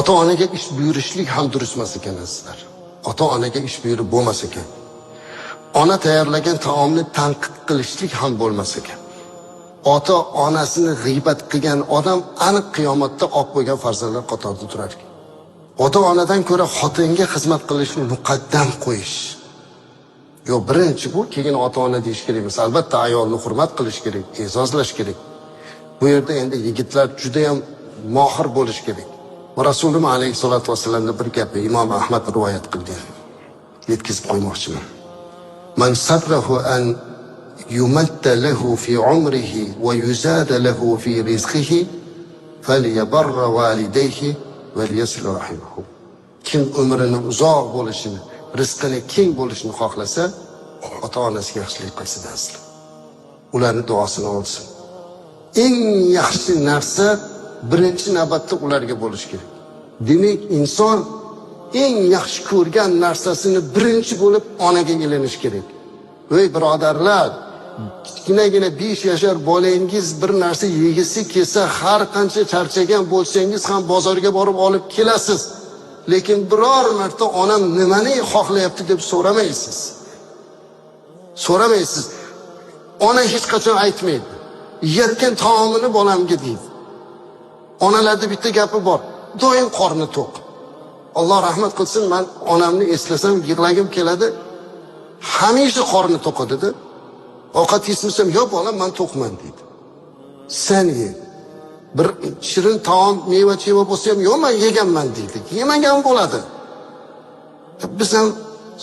Ota-onaga ish buyurishlik ham durust emas ekan azizlar. Ota-onaga ish buyurib bo'lmas ekan. Ona tayyorlagan taomni tanqid qilishlik ham bo'lmas ekan. Ota-onasini g'iybat qilgan odam aniq qiyomatda oq bo'lgan farzandlar qatorida turar ekan. Ota-onadan ko'ra xotinga xizmat qilishni muqaddam qo'yish. Yo, birinchi bu, keyin ota-ona deyish kerak emas. Albatta ayolni hurmat qilish kerak, e'zozlash kerak. Bu yerda endi yigitlar juda ham mohir bo'lish kerak. Va Rasululloh alayhisolatu vasallamning bir gapi Imom Ahmad rivoyat qilgan. Yetkazib qo'ymoqchiman. Man sarrahu an yumatta lahu fi umrihi va yuzada lahu fi rizqihi falyabarra walidayhi va liyasil rahimahu. Kim umrini uzoq bo'lishini, rizqini keng bo'lishini xohlasa, ota-onasiga yaxshilik qilsin asli. Ularning duosini olsin. Eng yaxshi narsa birinchi navbatda ularga bo'lish kerak. Demak, inson eng yaxshi ko'rgan narsasini birinchi bo'lib onaga ilinish kerak. Ey birodarlar, kichkinagina 5 yashar bolangiz bir narsa yegisi kelsa, har qancha charchagan bo'lsangiz ham bozorga borib olib kelasiz. Lekin biror marta onam nimani xohlayapti deb so'ramaysiz. So'ramaysiz. Ona hech qachon aytmaydi. Yetgan taomini bolamga deydi. Onalarda bitta gapi bor. Doim qorni to'q. Alloh rahmat qilsin, men onamni eslasam yig'lagim keladi. Hamisha qorni to'q edi. Ovqat yesam, "Yo'q bolam, men to'qman" deydi. Sen ye. Bir shirin taom, meva-cheva bo'lsa ham, "Yo'q, men yeganman" deydi. Yemagan bo'ladi. Biz ham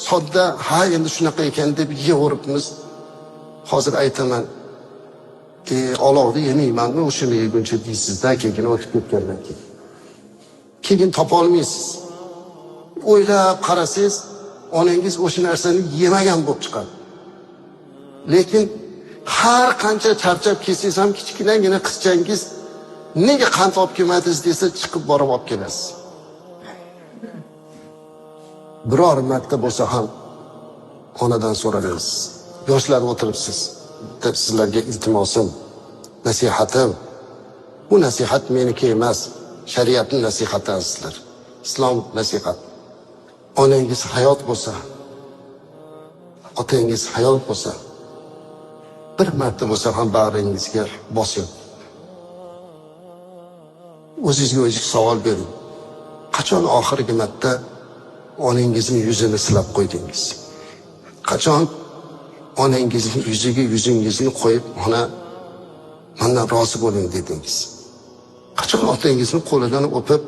sodda, "Ha, endi shunaqa ekan" deb yeyoribmiz. Hozir aytaman, olovni yemaymanmi, o'shani yeguncha deysizda, keyin o'tib ketgandan keyin. Keyin topa olmaysiz. O'ylab qarasangiz, onangiz o'sha narsani yemagan bo'lib chiqadi. Lekin har qancha charchab kelsangiz ham kichkinagina qizchangiz nega qand olib kelmadingiz desa, chiqib borib olib kelasiz. Biror marta bo'lsa ham onadan so'raysiz. Yoshlar o'tiribsiz. Deb sizlarga iltimosim, nasihatim. Bu nasihat meniki emas, shariatning nasihati azizlar. Islom nasihat. Onangiz hayot bo'lsa, otangiz hayot bo'lsa, bir marta bo'lsa ham bag'ringizga bosing. O'zingizga o'zingiz savol bering. Qachon oxirgi marta onangizning yuzini silab qo'ydingiz? Qachon onangizning yuziga yuzingizni qo'yib, "Ona, mendan rozi bo'ling" dedingiz? Qachon otangizning qo'lidan o'pib,